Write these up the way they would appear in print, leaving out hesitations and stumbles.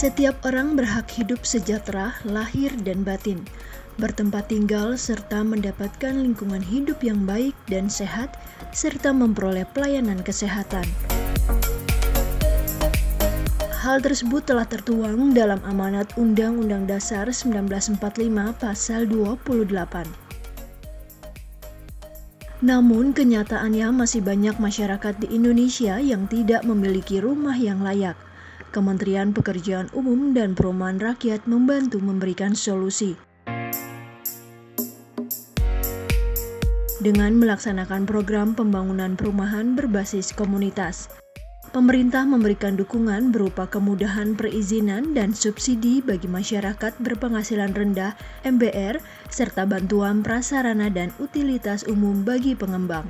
Setiap orang berhak hidup sejahtera, lahir dan batin, bertempat tinggal serta mendapatkan lingkungan hidup yang baik dan sehat, serta memperoleh pelayanan kesehatan. Hal tersebut telah tertuang dalam amanat Undang-Undang Dasar 1945 Pasal 28. Namun, kenyataannya masih banyak masyarakat di Indonesia yang tidak memiliki rumah yang layak. Kementerian Pekerjaan Umum dan Perumahan Rakyat membantu memberikan solusi. Dengan melaksanakan program pembangunan perumahan berbasis komunitas, pemerintah memberikan dukungan berupa kemudahan perizinan dan subsidi bagi masyarakat berpenghasilan rendah (MBR) serta bantuan prasarana dan utilitas umum bagi pengembang.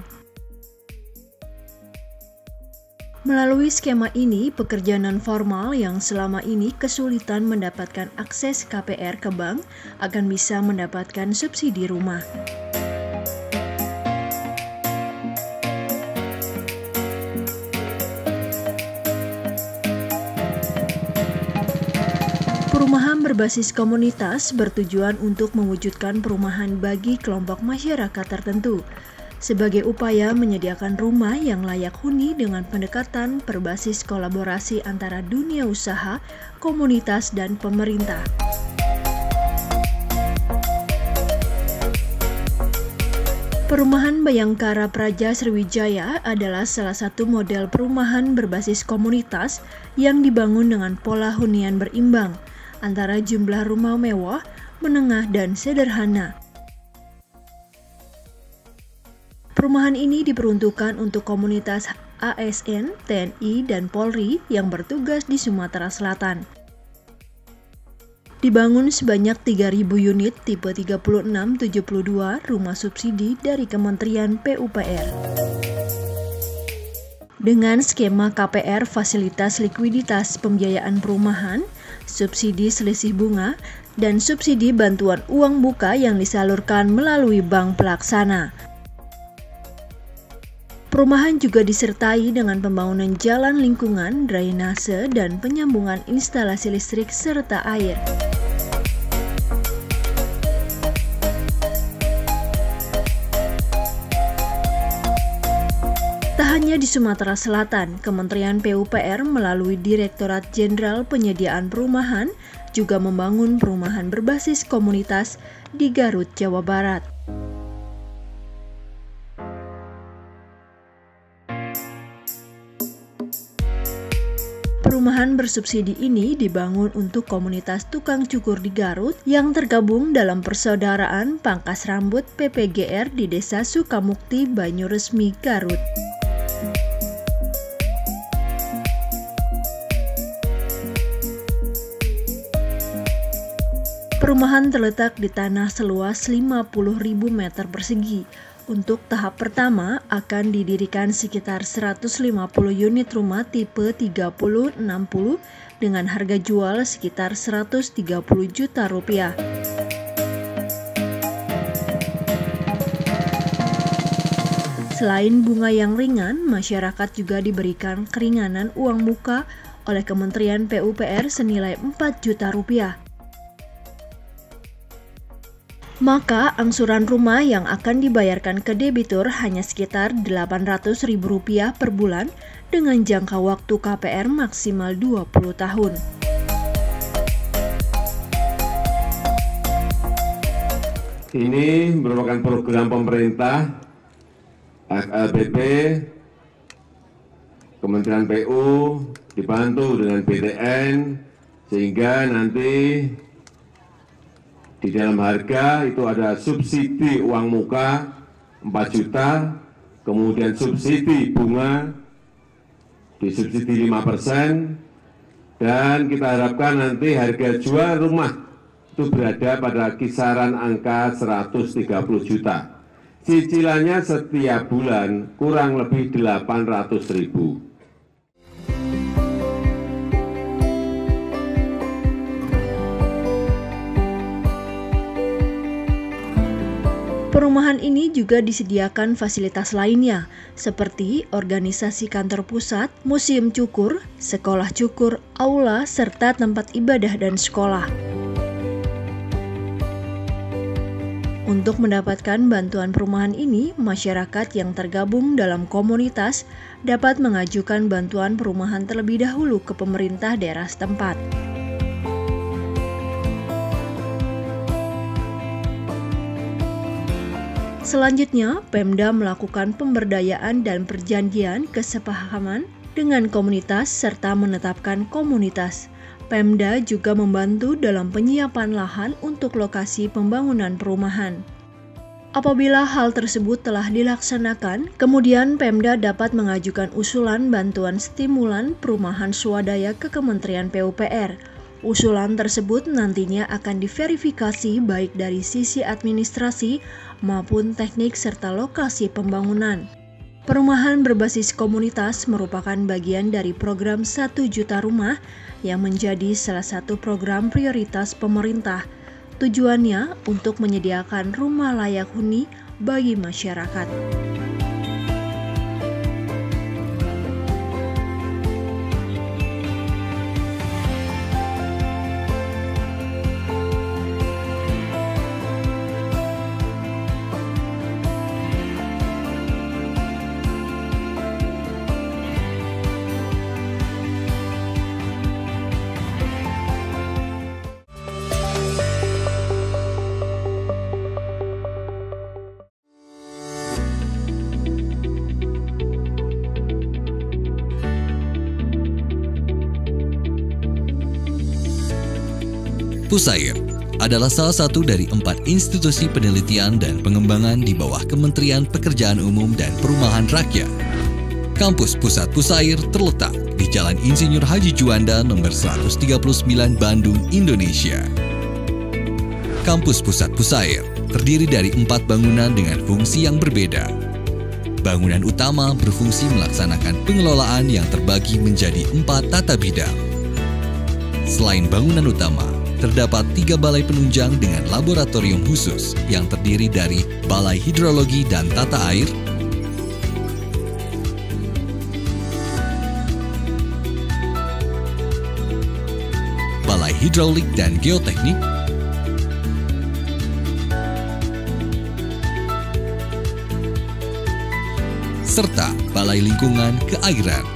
Melalui skema ini, pekerja non-formal yang selama ini kesulitan mendapatkan akses KPR ke bank akan bisa mendapatkan subsidi rumah. Perumahan berbasis komunitas bertujuan untuk mewujudkan perumahan bagi kelompok masyarakat tertentu, sebagai upaya menyediakan rumah yang layak huni dengan pendekatan berbasis kolaborasi antara dunia usaha, komunitas, dan pemerintah. Perumahan Bayangkara Praja Sriwijaya adalah salah satu model perumahan berbasis komunitas yang dibangun dengan pola hunian berimbang antara jumlah rumah mewah, menengah, dan sederhana. Perumahan ini diperuntukkan untuk komunitas ASN, TNI, dan Polri yang bertugas di Sumatera Selatan. Dibangun sebanyak 3.000 unit tipe 3672 rumah subsidi dari Kementerian PUPR. Dengan skema KPR fasilitas likuiditas pembiayaan perumahan, subsidi selisih bunga, dan subsidi bantuan uang muka yang disalurkan melalui bank pelaksana. Perumahan juga disertai dengan pembangunan jalan lingkungan, drainase, dan penyambungan instalasi listrik serta air. Tak hanya di Sumatera Selatan, Kementerian PUPR melalui Direktorat Jenderal Penyediaan Perumahan juga membangun perumahan berbasis komunitas di Garut, Jawa Barat. Perumahan bersubsidi ini dibangun untuk komunitas tukang cukur di Garut yang tergabung dalam Persaudaraan Pangkas Rambut PPGR di Desa Sukamukti, Banyuresmi, Garut. Perumahan terletak di tanah seluas 50.000 meter persegi. Untuk tahap pertama akan didirikan sekitar 150 unit rumah tipe 3060 dengan harga jual sekitar 130 juta rupiah. Selain bunga yang ringan, masyarakat juga diberikan keringanan uang muka oleh Kementerian PUPR senilai 4 juta rupiah. Maka angsuran rumah yang akan dibayarkan ke debitur hanya sekitar Rp800.000 per bulan dengan jangka waktu KPR maksimal 20 tahun. Ini merupakan program pemerintah FLBP, Kementerian PU dibantu dengan BTN sehingga nanti di dalam harga itu ada subsidi uang muka 4 juta, kemudian subsidi bunga disubsidi 5%, dan kita harapkan nanti harga jual rumah itu berada pada kisaran angka 130 juta. Cicilannya setiap bulan kurang lebih 800.000. Perumahan ini juga disediakan fasilitas lainnya, seperti organisasi kantor pusat, museum cukur, sekolah cukur, aula, serta tempat ibadah dan sekolah. Untuk mendapatkan bantuan perumahan ini, masyarakat yang tergabung dalam komunitas dapat mengajukan bantuan perumahan terlebih dahulu ke pemerintah daerah setempat. Selanjutnya, Pemda melakukan pemberdayaan dan perjanjian kesepahaman dengan komunitas serta menetapkan komunitas. Pemda juga membantu dalam penyiapan lahan untuk lokasi pembangunan perumahan. Apabila hal tersebut telah dilaksanakan, kemudian Pemda dapat mengajukan usulan bantuan stimulan perumahan swadaya ke Kementerian PUPR. Usulan tersebut nantinya akan diverifikasi baik dari sisi administrasi maupun teknik serta lokasi pembangunan. Perumahan berbasis komunitas merupakan bagian dari program 1 juta rumah yang menjadi salah satu program prioritas pemerintah. Tujuannya untuk menyediakan rumah layak huni bagi masyarakat. Pusair adalah salah satu dari 4 institusi penelitian dan pengembangan di bawah Kementerian Pekerjaan Umum dan Perumahan Rakyat. Kampus Pusat Pusair terletak di Jalan Insinyur Haji Juanda nomor 139 Bandung, Indonesia. Kampus Pusat Pusair terdiri dari 4 bangunan dengan fungsi yang berbeda. Bangunan utama berfungsi melaksanakan pengelolaan yang terbagi menjadi 4 tata bidang. Selain bangunan utama, terdapat 3 balai penunjang dengan laboratorium khusus yang terdiri dari Balai Hidrologi dan Tata Air, Balai Hidrolik dan Geoteknik, serta Balai Lingkungan Keairan.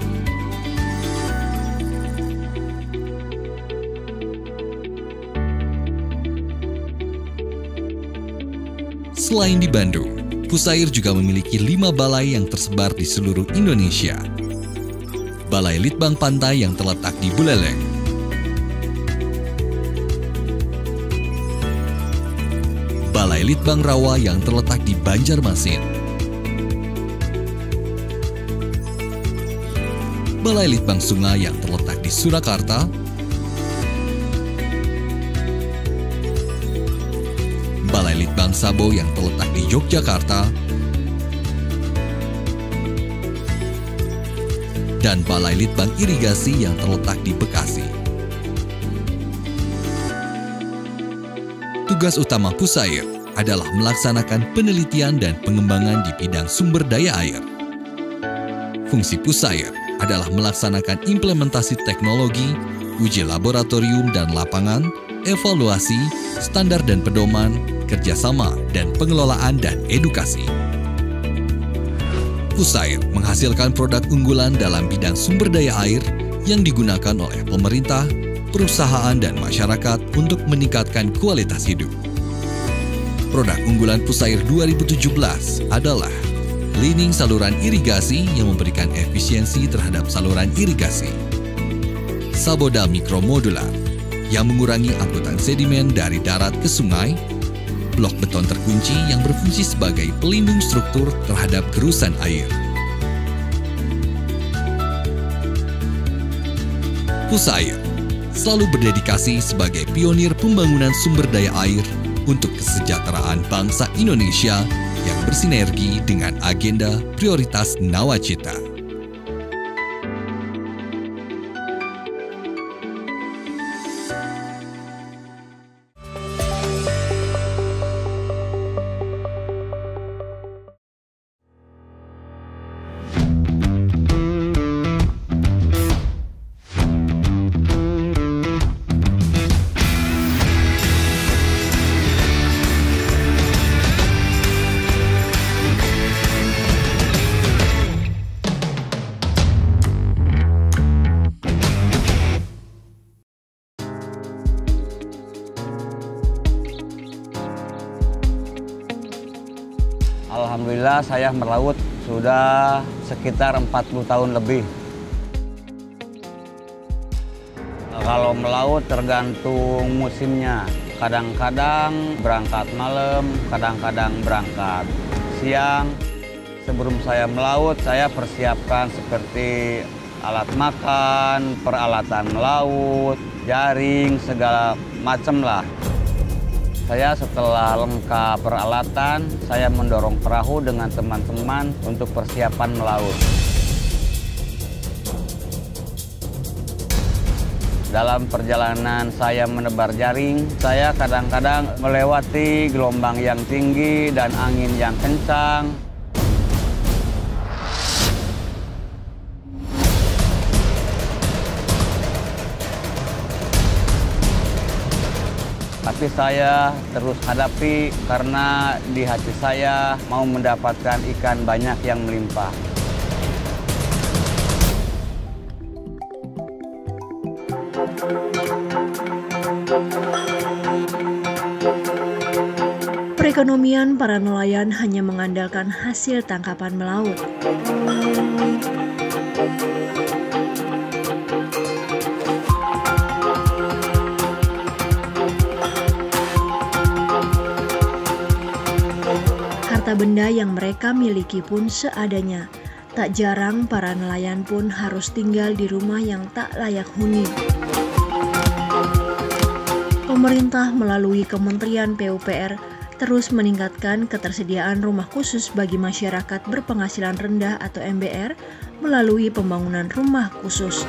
Selain di Bandung, Pusair juga memiliki 5 balai yang tersebar di seluruh Indonesia. Balai Litbang Pantai yang terletak di Buleleng, Balai Litbang Rawa yang terletak di Banjarmasin, Balai Litbang Sungai yang terletak di Surakarta, Balai Litbang Sabo yang terletak di Yogyakarta, dan Balai Litbang Irigasi yang terletak di Bekasi. Tugas utama Pusair adalah melaksanakan penelitian dan pengembangan di bidang sumber daya air. Fungsi Pusair adalah melaksanakan implementasi teknologi, uji laboratorium dan lapangan, evaluasi, standar dan pedoman, kerjasama, dan pengelolaan dan edukasi. Pusair menghasilkan produk unggulan dalam bidang sumber daya air yang digunakan oleh pemerintah, perusahaan, dan masyarakat untuk meningkatkan kualitas hidup. Produk unggulan Pusair 2017 adalah cleaning saluran irigasi yang memberikan efisiensi terhadap saluran irigasi, Saboda Mikromodular yang mengurangi angkutan sedimen dari darat ke sungai, blok beton terkunci yang berfungsi sebagai pelindung struktur terhadap gerusan air. Pusair selalu berdedikasi sebagai pionir pembangunan sumber daya air untuk kesejahteraan bangsa Indonesia yang bersinergi dengan agenda prioritas Nawacita. Alhamdulillah saya melaut sudah sekitar 40 tahun lebih. Kalau melaut tergantung musimnya. Kadang-kadang berangkat malam, kadang-kadang berangkat siang. Sebelum saya melaut, saya persiapkan seperti alat makan, peralatan melaut, jaring, segala macam lah. Saya setelah lengkap peralatan, saya mendorong perahu dengan teman-teman untuk persiapan melaut. Dalam perjalanan saya menebar jaring, saya kadang-kadang melewati gelombang yang tinggi dan angin yang kencang. Tapi saya terus hadapi karena di hati saya mau mendapatkan ikan banyak yang melimpah. Perekonomian para nelayan hanya mengandalkan hasil tangkapan melaut. Harta benda yang mereka miliki pun seadanya. Tak jarang para nelayan pun harus tinggal di rumah yang tak layak huni. Pemerintah melalui Kementerian PUPR terus meningkatkan ketersediaan rumah khusus bagi masyarakat berpenghasilan rendah atau MBR melalui pembangunan rumah khusus.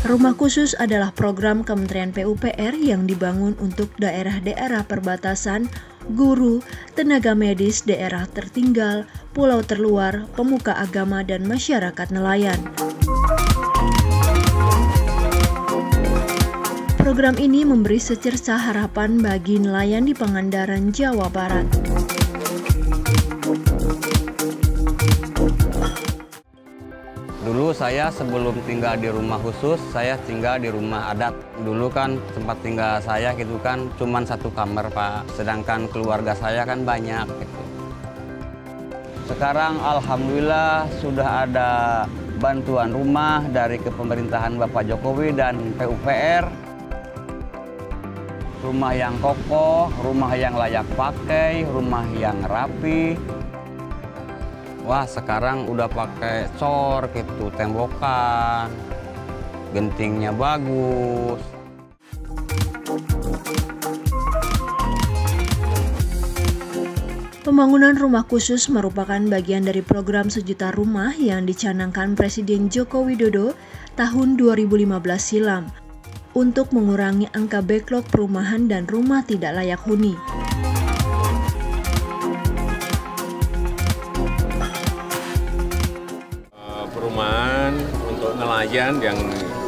Rumah khusus adalah program Kementerian PUPR yang dibangun untuk daerah-daerah perbatasan, guru, tenaga medis, daerah tertinggal, pulau terluar, pemuka agama, dan masyarakat nelayan. Program ini memberi secerca harapan bagi nelayan di Pangandaran, Jawa Barat. Dulu saya sebelum tinggal di rumah khusus, saya tinggal di rumah adat. Dulu kan tempat tinggal saya gitu kan cuma satu kamar, Pak. Sedangkan keluarga saya kan banyak gitu. Sekarang alhamdulillah sudah ada bantuan rumah dari kepemerintahan Bapak Jokowi dan PUPR. Rumah yang kokoh, rumah yang layak pakai, rumah yang rapi. Wah, sekarang udah pakai cor gitu, tembokan, gentingnya bagus. Pembangunan rumah khusus merupakan bagian dari program sejuta rumah yang dicanangkan Presiden Joko Widodo tahun 2015 silam untuk mengurangi angka backlog perumahan dan rumah tidak layak huni. Perumahan untuk nelayan yang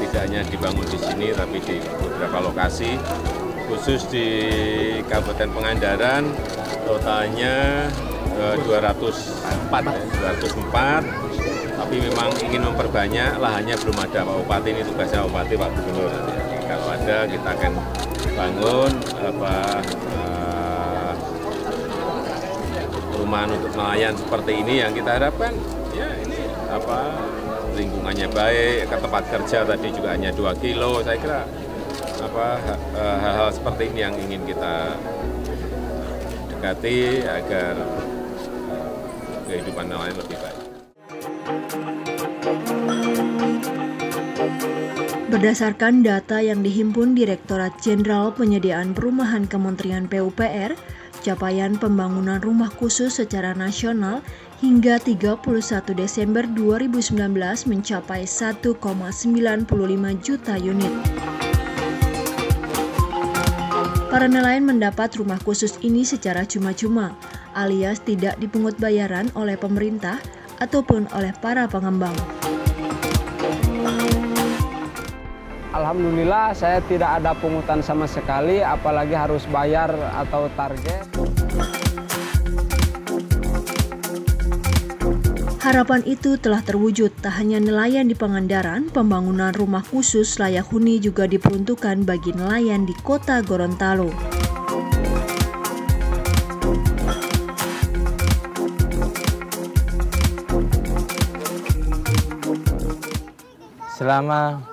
tidak hanya dibangun di sini tapi di beberapa lokasi, khusus di Kabupaten Pangandaran totalnya 204, tapi memang ingin memperbanyak, lahannya belum ada. Pak Bupati, ini tugasnya Bupati, Pak Gubernur. Kalau ada kita akan bangun perumahan untuk nelayan seperti ini yang kita harapkan ya ini lingkungannya baik, ke tempat kerja tadi juga hanya 2 kilo. Saya kira hal-hal seperti ini yang ingin kita dekati agar kehidupan nelayan lebih baik. Berdasarkan data yang dihimpun Direktorat Jenderal Penyediaan Perumahan Kementerian PUPR, capaian pembangunan rumah khusus secara nasional hingga 31 Desember 2019 mencapai 1,95 juta unit. Para nelayan mendapat rumah khusus ini secara cuma-cuma, alias tidak dipungut bayaran oleh pemerintah ataupun oleh para pengembang. Alhamdulillah saya tidak ada pungutan sama sekali, apalagi harus bayar atau target. Harapan itu telah terwujud. Tak hanya nelayan di Pangandaran, pembangunan rumah khusus layak huni juga diperuntukkan bagi nelayan di Kota Gorontalo. Selama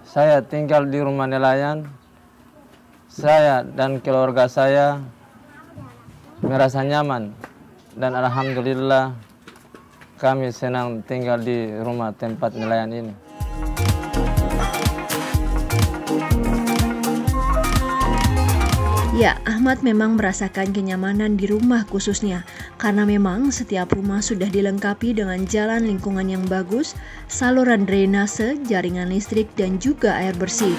saya tinggal di rumah nelayan, saya dan keluarga saya merasa nyaman dan alhamdulillah kami senang tinggal di rumah tempat nelayan ini. Ya, Ahmad memang merasakan kenyamanan di rumah khususnya, karena memang setiap rumah sudah dilengkapi dengan jalan lingkungan yang bagus, saluran drainase, jaringan listrik, dan juga air bersih.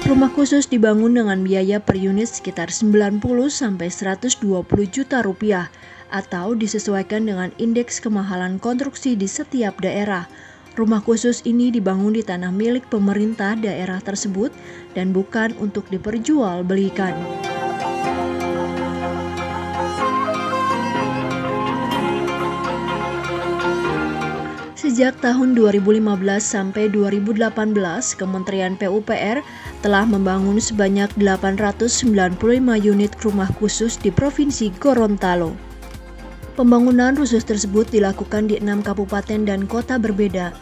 Rumah khusus dibangun dengan biaya per unit sekitar 90-120 juta rupiah, atau disesuaikan dengan indeks kemahalan konstruksi di setiap daerah. Rumah khusus ini dibangun di tanah milik pemerintah daerah tersebut dan bukan untuk diperjualbelikan. Sejak tahun 2015 sampai 2018, Kementerian PUPR telah membangun sebanyak 895 unit rumah khusus di Provinsi Gorontalo. Pembangunan khusus tersebut dilakukan di 6 kabupaten dan kota berbeda,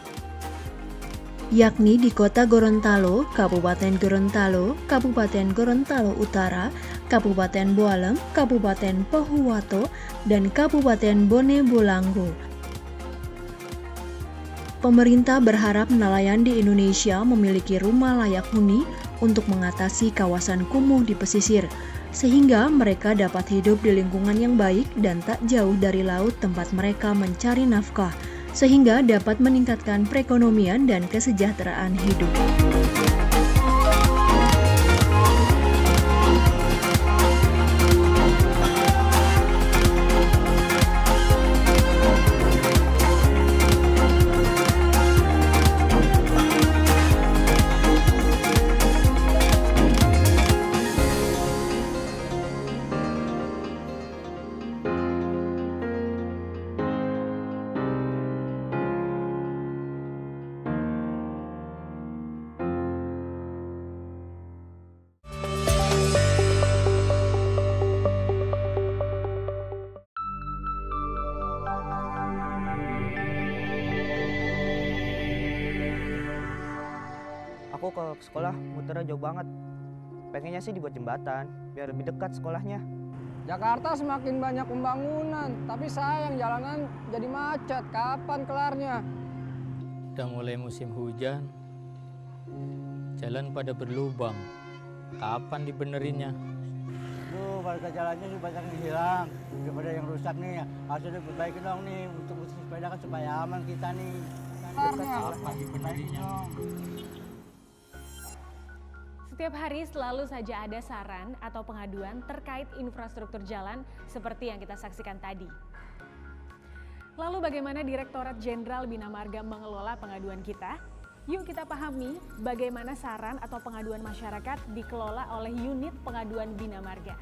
yakni di Kota Gorontalo, Kabupaten Gorontalo, Kabupaten Gorontalo Utara, Kabupaten Boalem, Kabupaten Pohuwato, dan Kabupaten Bone Bolango. Pemerintah berharap nelayan di Indonesia memiliki rumah layak huni untuk mengatasi kawasan kumuh di pesisir, sehingga mereka dapat hidup di lingkungan yang baik dan tak jauh dari laut tempat mereka mencari nafkah, sehingga dapat meningkatkan perekonomian dan kesejahteraan hidup. Aku ke sekolah muternya jauh banget. Pengennya sih dibuat jembatan, biar lebih dekat sekolahnya. Jakarta semakin banyak pembangunan, tapi sayang jalanan jadi macet. Kapan kelarnya? Udah mulai musim hujan, jalan pada berlubang. Kapan dibenerinnya? Tuh, warga jalannya sudah banyak yang hilang. Daripada yang rusak nih, harus diperbaiki dong nih untuk sepeda kan supaya aman kita nih. Kapan dibenerinnya? Setiap hari selalu saja ada saran atau pengaduan terkait infrastruktur jalan seperti yang kita saksikan tadi. Lalu bagaimana Direktorat Jenderal Bina Marga mengelola pengaduan kita? Yuk kita pahami bagaimana saran atau pengaduan masyarakat dikelola oleh unit pengaduan Bina Marga.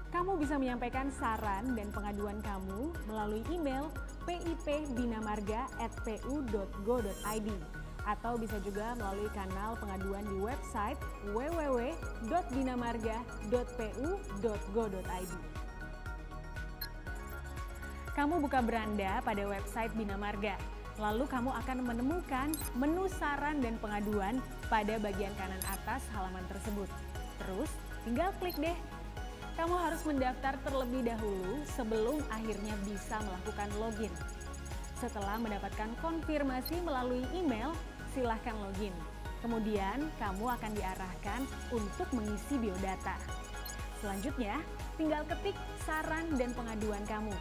Kamu bisa menyampaikan saran dan pengaduan kamu melalui email pipbinamarga@pu.go.id. Atau bisa juga melalui kanal pengaduan di website www.binamarga.pu.go.id. Kamu buka beranda pada website Bina Marga, lalu kamu akan menemukan menu saran dan pengaduan pada bagian kanan atas halaman tersebut. Terus tinggal klik deh. Kamu harus mendaftar terlebih dahulu sebelum akhirnya bisa melakukan login. Setelah mendapatkan konfirmasi melalui email, silahkan login. Kemudian kamu akan diarahkan untuk mengisi biodata. Selanjutnya, tinggal ketik saran dan pengaduan kamu.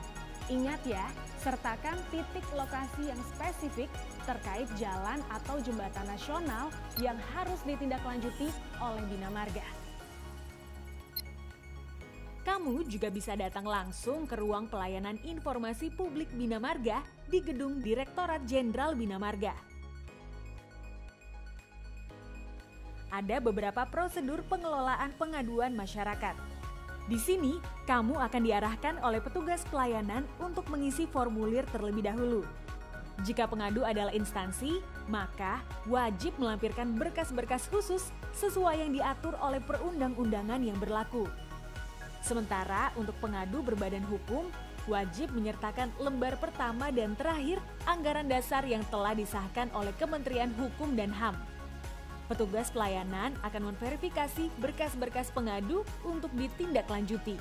Ingat ya, sertakan titik lokasi yang spesifik terkait jalan atau jembatan nasional yang harus ditindaklanjuti oleh Bina Marga. Kamu juga bisa datang langsung ke ruang pelayanan informasi publik Bina Marga di gedung Direktorat Jenderal Bina Marga. Ada beberapa prosedur pengelolaan pengaduan masyarakat. Di sini, kamu akan diarahkan oleh petugas pelayanan untuk mengisi formulir terlebih dahulu. Jika pengadu adalah instansi, maka wajib melampirkan berkas-berkas khusus sesuai yang diatur oleh perundang-undangan yang berlaku. Sementara untuk pengadu berbadan hukum, wajib menyertakan lembar pertama dan terakhir anggaran dasar yang telah disahkan oleh Kementerian Hukum dan HAM. Petugas pelayanan akan memverifikasi berkas-berkas pengadu untuk ditindaklanjuti.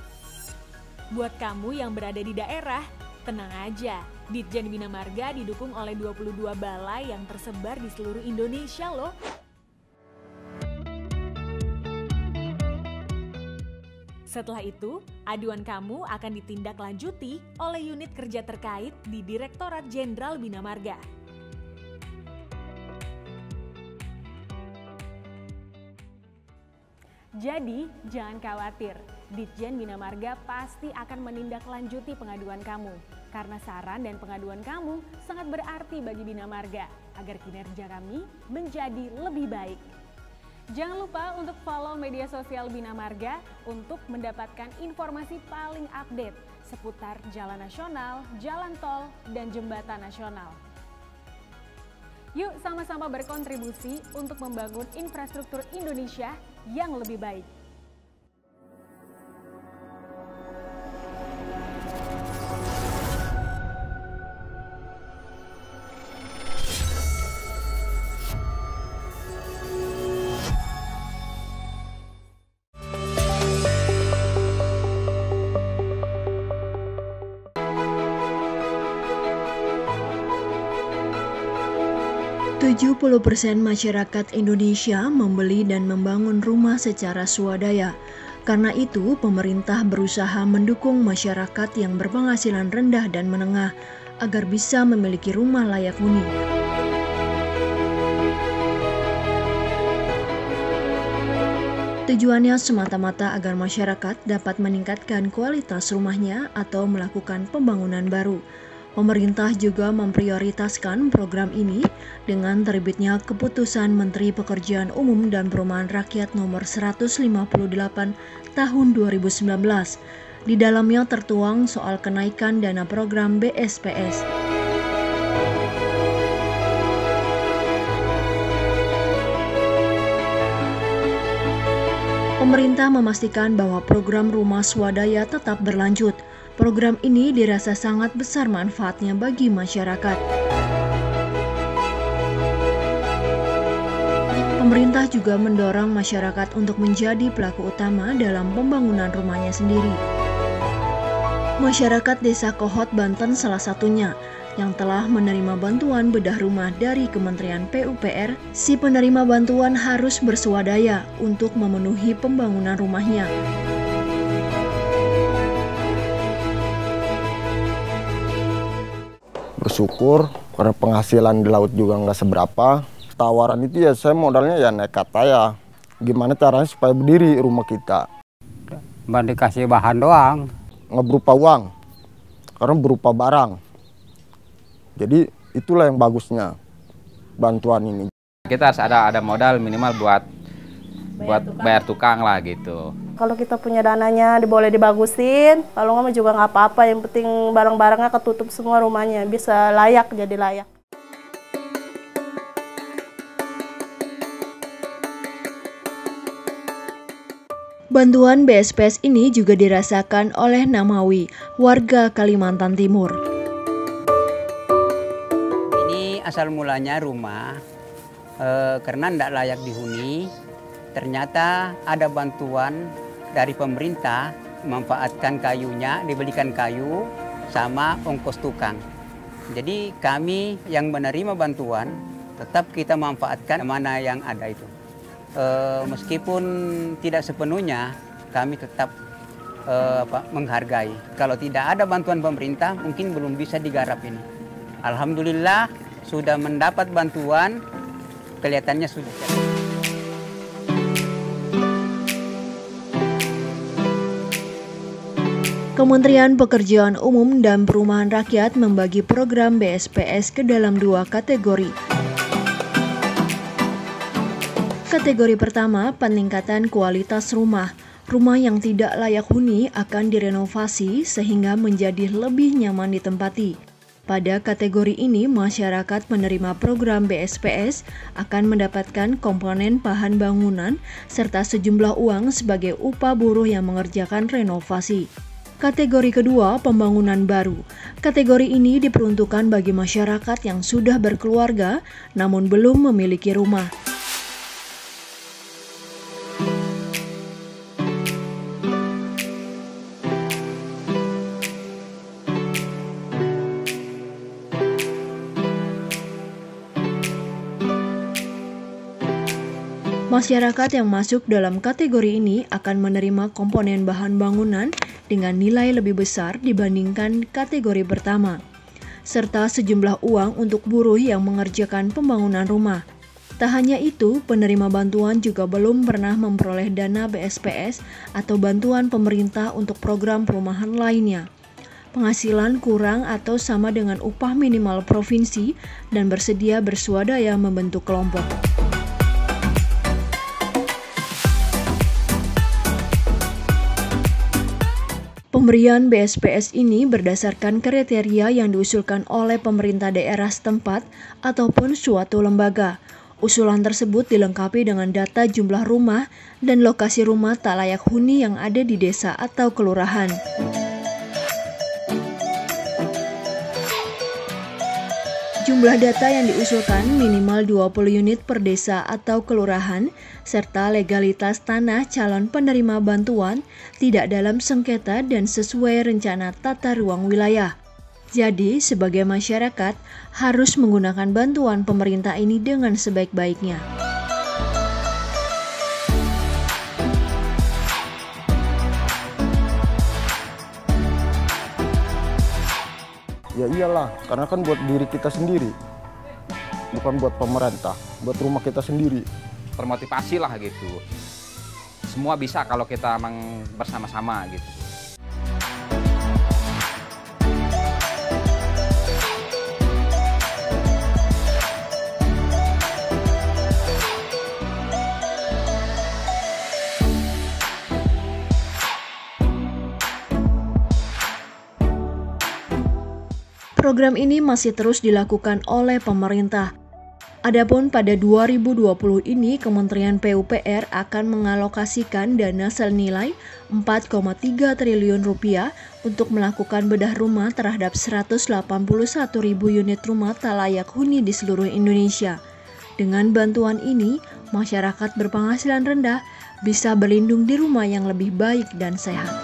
Buat kamu yang berada di daerah, tenang aja, Ditjen Bina Marga didukung oleh 22 balai yang tersebar di seluruh Indonesia loh. Setelah itu, aduan kamu akan ditindaklanjuti oleh unit kerja terkait di Direktorat Jenderal Bina Marga. Jadi, jangan khawatir, Ditjen Bina Marga pasti akan menindaklanjuti pengaduan kamu. Karena saran dan pengaduan kamu sangat berarti bagi Bina Marga, agar kinerja kami menjadi lebih baik. Jangan lupa untuk follow media sosial Bina Marga untuk mendapatkan informasi paling update seputar jalan nasional, jalan tol, dan jembatan nasional. Yuk sama-sama berkontribusi untuk membangun infrastruktur Indonesia yang lebih baik. Tujuh 70% masyarakat Indonesia membeli dan membangun rumah secara swadaya. Karena itu, pemerintah berusaha mendukung masyarakat yang berpenghasilan rendah dan menengah agar bisa memiliki rumah layak huni. Tujuannya semata-mata agar masyarakat dapat meningkatkan kualitas rumahnya atau melakukan pembangunan baru. Pemerintah juga memprioritaskan program ini dengan terbitnya Keputusan Menteri Pekerjaan Umum dan Perumahan Rakyat Nomor 158 Tahun 2019. Di dalamnya tertuang soal kenaikan dana program BSPS. Pemerintah memastikan bahwa program rumah swadaya tetap berlanjut. Program ini dirasa sangat besar manfaatnya bagi masyarakat. Pemerintah juga mendorong masyarakat untuk menjadi pelaku utama dalam pembangunan rumahnya sendiri. Masyarakat Desa Kohot, Banten salah satunya, yang telah menerima bantuan bedah rumah dari Kementerian PUPR. Si penerima bantuan harus berswadaya untuk memenuhi pembangunan rumahnya. Bersyukur karena penghasilan di laut juga nggak seberapa. Tawaran itu ya saya modalnya ya nekat aja. Gimana caranya supaya berdiri rumah kita. Mbak dikasih bahan doang. Nggak berupa uang, karena berupa barang. Jadi itulah yang bagusnya bantuan ini. Kita harus ada modal minimal buat bayar tukang lah gitu. Kalau kita punya dananya boleh dibagusin, kalau nggak juga nggak apa-apa. Yang penting barang-barangnya ketutup semua rumahnya, bisa layak jadi layak. Bantuan BSPS ini juga dirasakan oleh Namawi, warga Kalimantan Timur. Ini asal mulanya rumah, karena tidak layak dihuni, ternyata ada bantuan dari pemerintah, memanfaatkan kayunya, dibelikan kayu sama ongkos tukang. Jadi kami yang menerima bantuan, tetap kita manfaatkan mana yang ada itu. Meskipun tidak sepenuhnya, kami tetap menghargai. Kalau tidak ada bantuan pemerintah, mungkin belum bisa digarap ini. Alhamdulillah sudah mendapat bantuan, kelihatannya sudah. Kementerian Pekerjaan Umum dan Perumahan Rakyat membagi program BSPS ke dalam dua kategori. Kategori pertama, peningkatan kualitas rumah. Rumah yang tidak layak huni akan direnovasi sehingga menjadi lebih nyaman ditempati. Pada kategori ini, masyarakat menerima program BSPS akan mendapatkan komponen bahan bangunan serta sejumlah uang sebagai upah buruh yang mengerjakan renovasi. Kategori kedua, pembangunan baru. Kategori ini diperuntukkan bagi masyarakat yang sudah berkeluarga namun belum memiliki rumah. Masyarakat yang masuk dalam kategori ini akan menerima komponen bahan bangunan dengan nilai lebih besar dibandingkan kategori pertama, serta sejumlah uang untuk buruh yang mengerjakan pembangunan rumah. Tak hanya itu, penerima bantuan juga belum pernah memperoleh dana BSPS atau bantuan pemerintah untuk program perumahan lainnya. Penghasilan kurang atau sama dengan upah minimal provinsi dan bersedia bersuadaya membentuk kelompok. Pemberian BSPS ini berdasarkan kriteria yang diusulkan oleh pemerintah daerah setempat ataupun suatu lembaga. Usulan tersebut dilengkapi dengan data jumlah rumah dan lokasi rumah tak layak huni yang ada di desa atau kelurahan. Jumlah data yang diusulkan minimal 20 unit per desa atau kelurahan, serta legalitas tanah calon penerima bantuan tidak dalam sengketa dan sesuai rencana tata ruang wilayah. Jadi, sebagai masyarakat harus menggunakan bantuan pemerintah ini dengan sebaik-baiknya. Ya iyalah, karena kan buat diri kita sendiri, bukan buat pemerintah, buat rumah kita sendiri. Termotivasi lah gitu. Semua bisa kalau kita emang bersama-sama gitu. Program ini masih terus dilakukan oleh pemerintah. Adapun pada 2020 ini, Kementerian PUPR akan mengalokasikan dana senilai 4,3 triliun rupiah untuk melakukan bedah rumah terhadap 181.000 unit rumah tak layak huni di seluruh Indonesia. Dengan bantuan ini, masyarakat berpenghasilan rendah bisa berlindung di rumah yang lebih baik dan sehat.